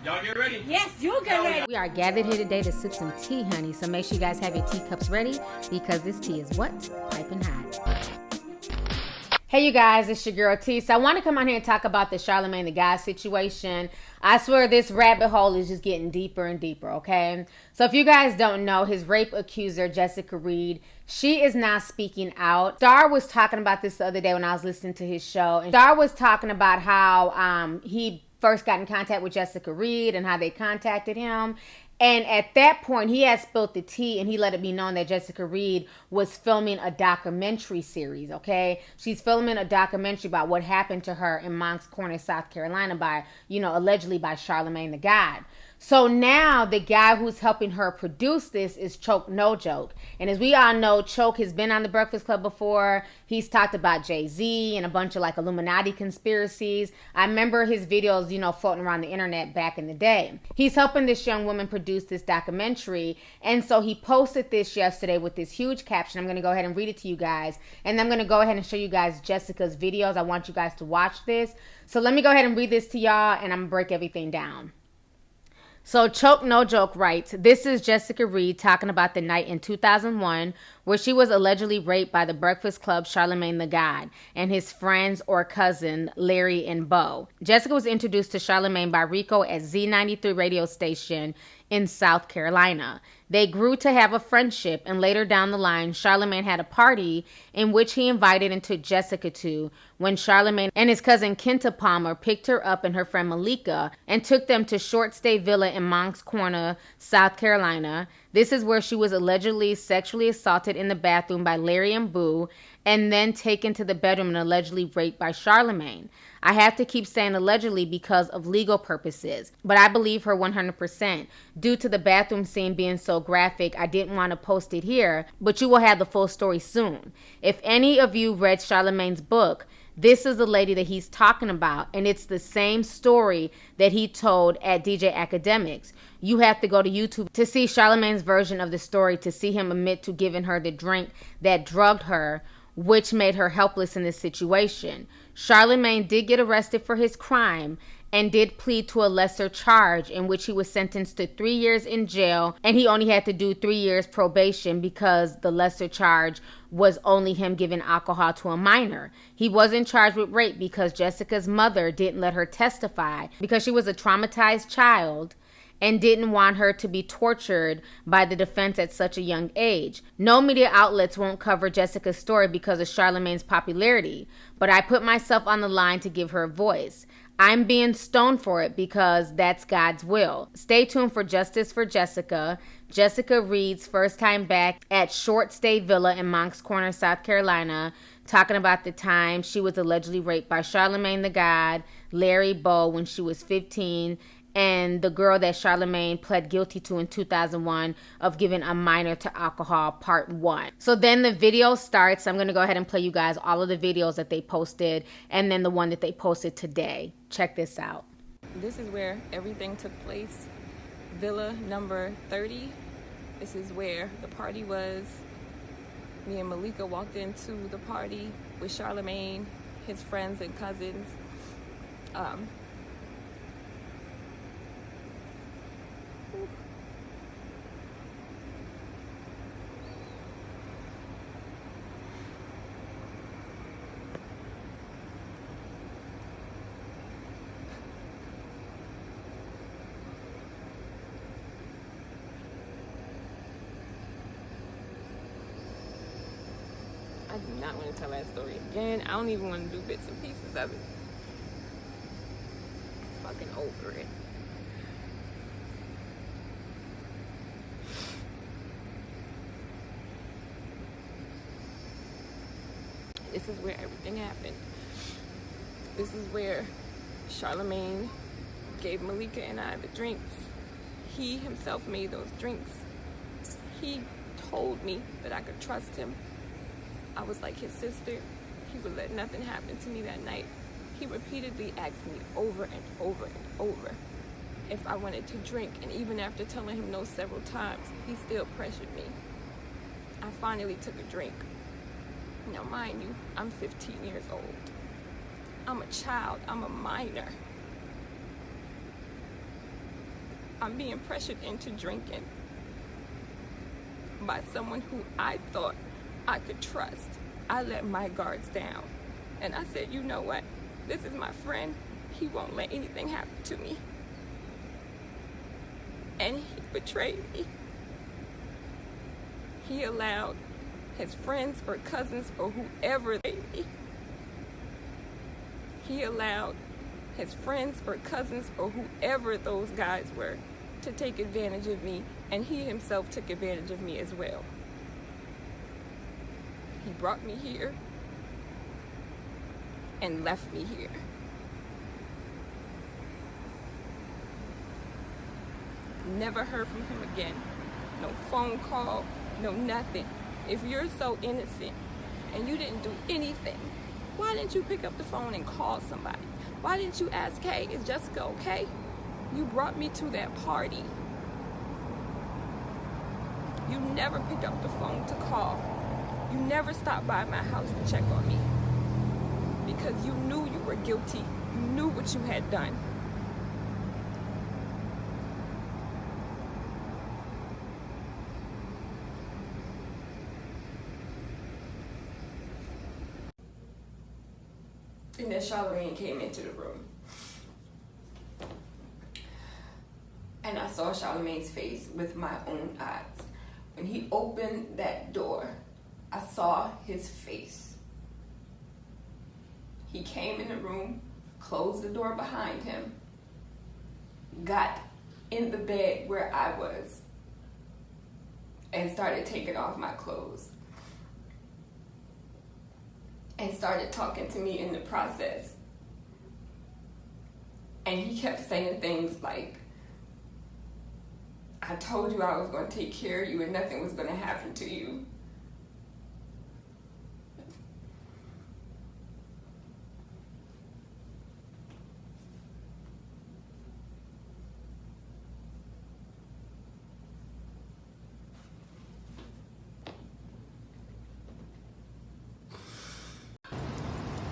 Y'all get ready? Yes, you get ready. We are gathered here today to sip some tea, honey. So make sure you guys have your teacups ready because this tea is what? Piping hot. Hey, you guys, it's your girl T. So I want to come on here and talk about the Charlamagne the God situation. I swear this rabbit hole is just getting deeper and deeper, okay? So if you guys don't know, his rape accuser, Jessica Reid, she is now speaking out. Star was talking about this the other day when I was listening to his show. And Star was talking about how he first got in contact with Jessica Reid and how they contacted him. And at that point, he had spilled the tea and he let it be known that Jessica Reid was filming a documentary series, okay? She's filming a documentary about what happened to her in Moncks Corner, South Carolina by, allegedly by Charlamagne the God. So now the guy who's helping her produce this is Choke No Joke. And as we all know, Choke has been on The Breakfast Club before. He's talked about Jay-Z and a bunch of Illuminati conspiracies. I remember his videos, floating around the internet back in the day. He's helping this young woman produce this documentary. And so he posted this yesterday with this huge caption. I'm going to go ahead and read it to you guys. And then I'm going to go ahead and show you guys Jessica's videos. I want you guys to watch this. So let me go ahead and read this to y'all and I'm going to break everything down. So Choke No Joke writes, this is Jessica Reid talking about the night in 2001 where she was allegedly raped by the Breakfast Club Charlamagne the God and his friends or cousin Larry and Bo. Jessica was introduced to Charlamagne by Rico at Z93 radio station in South Carolina. They grew to have a friendship, and later down the line, Charlamagne had a party in which he invited and took Jessica to when Charlamagne and his cousin Kenta Palmer picked her up and her friend Malika and took them to Short Stay Villa in Moncks Corner, South Carolina. This is where she was allegedly sexually assaulted in the bathroom by Larry and Boo and then taken to the bedroom and allegedly raped by Charlamagne. I have to keep saying allegedly because of legal purposes, but I believe her 100%. Due to the bathroom scene being so graphic, I didn't want to post it here, but you will have the full story soon. If any of you read Charlamagne's book, this is the lady that he's talking about, and it's the same story that he told at DJ Academics. You have to go to YouTube to see Charlamagne's version of the story to see him admit to giving her the drink that drugged her, which made her helpless in this situation. Charlamagne did get arrested for his crime and did plead to a lesser charge in which he was sentenced to 3 years in jail, and he only had to do 3 years probation because the lesser charge was only him giving alcohol to a minor. He wasn't charged with rape because Jessica's mother didn't let her testify because she was a traumatized child and didn't want her to be tortured by the defense at such a young age. No media outlets won't cover Jessica's story because of Charlamagne's popularity, but I put myself on the line to give her a voice. I'm being stoned for it because that's God's will. Stay tuned for Justice for Jessica. Jessica Reid's first time back at Short Stay Villa in Moncks Corner, South Carolina, talking about the time she was allegedly raped by Charlamagne the God, Larry Bo when she was 15, and the girl that Charlamagne pled guilty to in 2001 of giving a minor to alcohol, part 1. So then the video starts. I'm going to go ahead and play you guys all of the videos that they posted and then the one that they posted today. Check this out. This is where everything took place. Villa number 30. This is where the party was. Me and Malika walked into the party with Charlamagne, his friends and cousins. I do not want to tell that story again. I don't even want to do bits and pieces of it. Fucking over it. This is where everything happened. This is where Charlamagne gave Malika and I the drinks. He himself made those drinks. He told me that I could trust him. I was like his sister. He would let nothing happen to me that night. He repeatedly asked me over and over and over if I wanted to drink, and even after telling him no several times, he still pressured me. I finally took a drink. Now mind you, I'm 15 years old. I'm a child, I'm a minor. I'm being pressured into drinking by someone who I thought I could trust. I let my guards down. And I said, you know what? This is my friend. He won't let anything happen to me. And he betrayed me. He allowed his friends or cousins or whoever they me. He allowed his friends or cousins or whoever those guys were to take advantage of me, and he himself took advantage of me as well. He brought me here and left me here. Never heard from him again. No phone call, no nothing. If you're so innocent and you didn't do anything, why didn't you pick up the phone and call somebody? Why didn't you ask, hey, is Jessica okay? You brought me to that party. You never picked up the phone to call. You never stopped by my house to check on me. Because you knew you were guilty. You knew what you had done. And then Charlamagne came into the room. And I saw Charlamagne's face with my own eyes. When he opened that door, I saw his face. He came in the room, closed the door behind him, got in the bed where I was, and started taking off my clothes. And started talking to me in the process. And he kept saying things like, I told you I was going to take care of you and nothing was going to happen to you.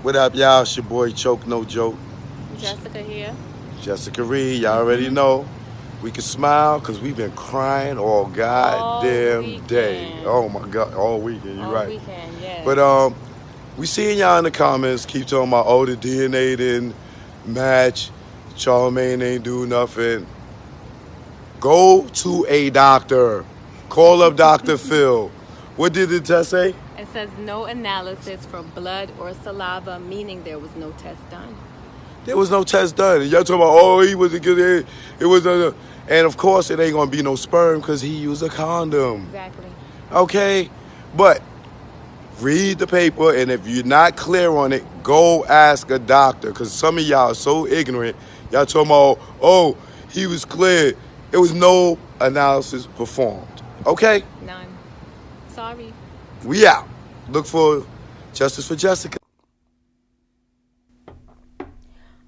What up, y'all? It's your boy Choke No Joke. Jessica here. Jessica Reid, y'all already know. We can smile because we've been crying all goddamn day. Oh my God, all weekend, you're right. Weekend, yes. But we seeing y'all in the comments keep talking about, oh, the DNA didn't match, Charlamagne ain't do nothing. Go to a doctor. Call up Dr. Phil. What did the test say? It says no analysis for blood or saliva, meaning there was no test done. There was no test done. Y'all talking about, oh, he was a good, it was a, and of course it ain't gonna be no sperm because he used a condom. Exactly. Okay? But read the paper, and if you're not clear on it, go ask a doctor, because some of y'all are so ignorant. Y'all talking about, oh, he was cleared. There was no analysis performed. Okay? None. Sorry. We out. Look for justice for Jessica.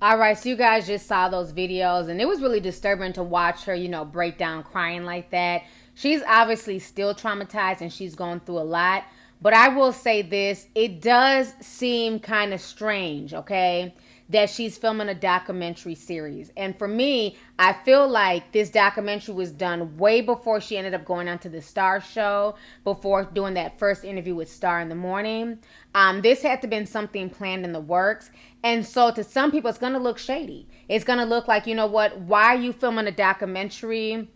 All right, so you guys just saw those videos, and it was really disturbing to watch her, break down crying like that. She's obviously still traumatized, and she's going through a lot. But I will say this, it does seem kind of strange, okay, that she's filming a documentary series. And for me, I feel like this documentary was done way before she ended up going onto the Star show, before doing that first interview with Star in the morning. This had to have been something planned in the works. And so to some people, it's going to look shady. It's going to look like, you know what, why are you filming a documentary?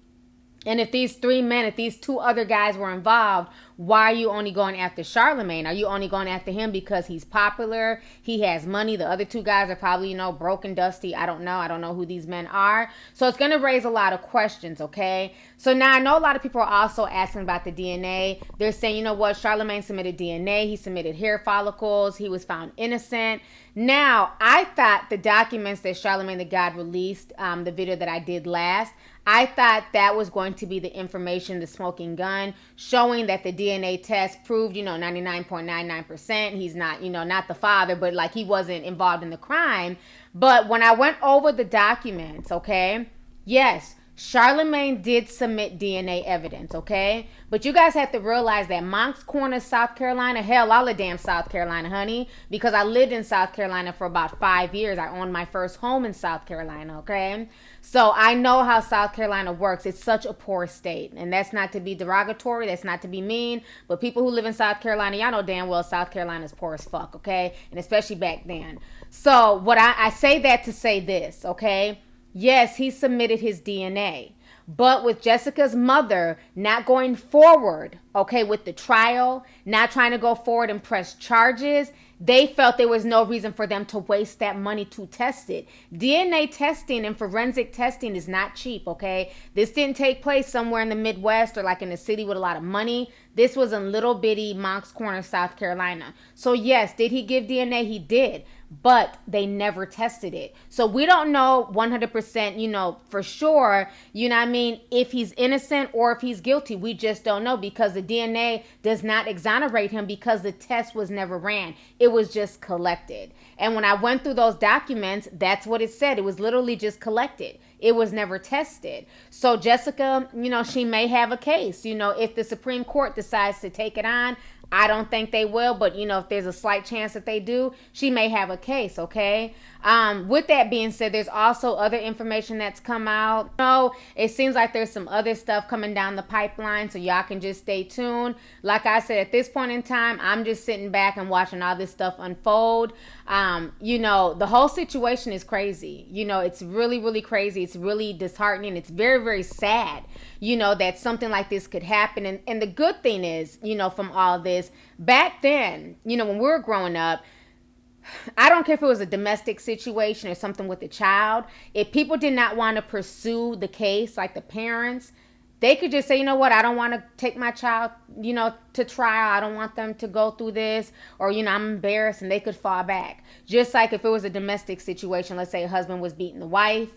And if these three men, if these two other guys were involved, why are you only going after Charlamagne? Are you only going after him because he's popular? He has money. The other two guys are probably, broken, dusty. I don't know. I don't know who these men are. So it's going to raise a lot of questions, okay? So now I know a lot of people are also asking about the DNA. They're saying, you know what? Charlamagne submitted DNA. He submitted hair follicles. He was found innocent. Now, I thought the documents that Charlamagne the God released, the video that I did last, I thought that was going to be the information, the smoking gun, showing that the DNA test proved, 99.99%. He's not, not the father, but like he wasn't involved in the crime. But when I went over the documents, okay, yes, Charlamagne did submit DNA evidence, okay? But you guys have to realize that Moncks Corner, South Carolina, hell, all of damn South Carolina, honey, because I lived in South Carolina for about 5 years. I owned my first home in South Carolina, okay? So I know how South Carolina works. It's such a poor state. And that's not to be derogatory. That's not to be mean. But people who live in South Carolina, y'all know damn well South Carolina's poor as fuck, okay? And especially back then. So what I say that to say this, okay? Yes, he submitted his DNA. But with Jessica's mother not going forward, okay, with the trial, not trying to go forward and press charges, they felt there was no reason for them to waste that money to test it. DNA testing and forensic testing is not cheap, okay? This didn't take place somewhere in the Midwest or like in a city with a lot of money. This was in little bitty Moncks Corner, South Carolina. So yes, did he give DNA? He did. But they never tested it. So we don't know 100%, for sure, you know what I mean, if he's innocent or if he's guilty. We just don't know because the DNA does not exonerate him because the test was never ran. It was just collected. And when I went through those documents, that's what it said. It was literally just collected. It was never tested. So Jessica, she may have a case, if the Supreme Court decides to take it on. I don't think they will, but if there's a slight chance that they do, she may have a case, okay? With that being said, there's also other information that's come out. It seems like there's some other stuff coming down the pipeline, so y'all can just stay tuned. Like I said, at this point in time, I'm just sitting back and watching all this stuff unfold. The whole situation is crazy. It's really, really crazy. It's really disheartening. It's very, very sad, that something like this could happen. And the good thing is, from all this, back then, when we were growing up, I don't care if it was a domestic situation or something with a child. If people did not want to pursue the case, like the parents, they could just say, you know what, I don't want to take my child, to trial. I don't want them to go through this, or, I'm embarrassed, and they could fall back. Just like if it was a domestic situation, let's say a husband was beating the wife,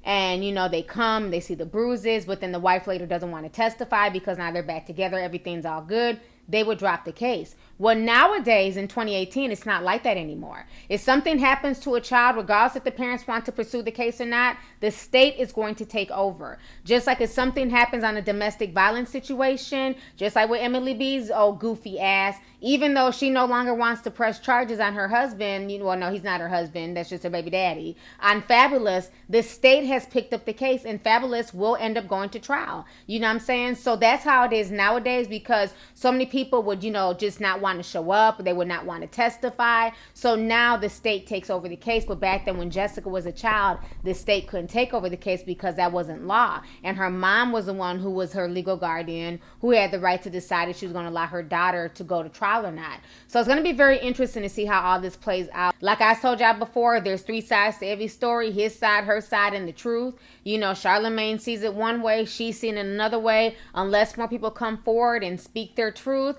and, they come, they see the bruises, but then the wife later doesn't want to testify because now they're back together, everything's all good. They would drop the case. Well, nowadays in 2018, it's not like that anymore. If something happens to a child, regardless if the parents want to pursue the case or not, the state is going to take over. Just like if something happens on a domestic violence situation, just like with Emily B's old goofy ass, even though she no longer wants to press charges on her husband, well, no, he's not her husband, that's just her baby daddy, on Fabulous, the state has picked up the case and Fabulous will end up going to trial. You know what I'm saying? So that's how it is nowadays because so many people would, just not want to show up. They would not want to testify. So now the state takes over the case. But back then when Jessica was a child, the state couldn't take over the case because that wasn't law. And her mom was the one who was her legal guardian, who had the right to decide if she was going to allow her daughter to go to trial or not. So it's going to be very interesting to see how all this plays out. Like I told y'all before, there's 3 sides to every story. His side, her side, and the truth. Charlamagne sees it one way. She's seen it another way. Unless more people come forward and speak their truth,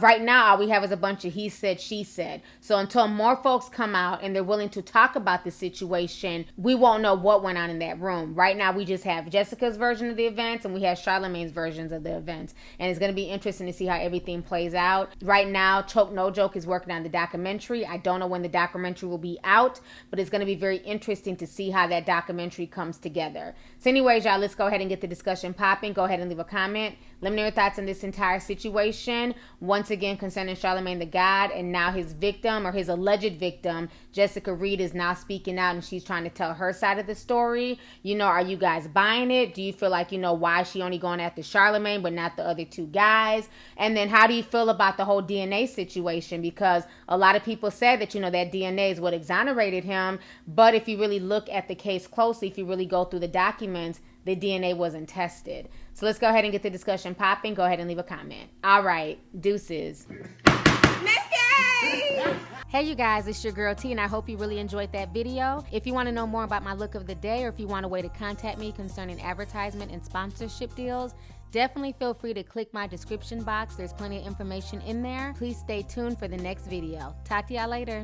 right now all we have is a bunch of he said, she said. So until more folks come out and they're willing to talk about the situation, we won't know what went on in that room. Right now we just have Jessica's version of the events and we have Charlamagne's versions of the events. And it's going to be interesting to see how everything plays out. Right now, Choke No Joke is working on the documentary. I don't know when the documentary will be out, but it's going to be very interesting to see how that documentary comes together. So anyways, y'all, let's go ahead and get the discussion popping. Go ahead and leave a comment. Let me know your thoughts on this entire situation. Once again, concerning Charlamagne the God and now his victim or his alleged victim, Jessica Reid, is now speaking out and she's trying to tell her side of the story. Are you guys buying it? Do you feel like, why is she only going after Charlamagne but not the other 2 guys? And then how do you feel about the whole DNA situation? Because a lot of people said that, that DNA is what exonerated him. But if you really look at the case closely, if you really go through the documents, the DNA wasn't tested. So let's go ahead and get the discussion popping. Go ahead and leave a comment. All right. Deuces. Missy! Hey you guys, it's your girl T and I hope you really enjoyed that video. If you want to know more about my look of the day or if you want a way to contact me concerning advertisement and sponsorship deals, definitely feel free to click my description box. There's plenty of information in there. Please stay tuned for the next video. Talk to y'all later.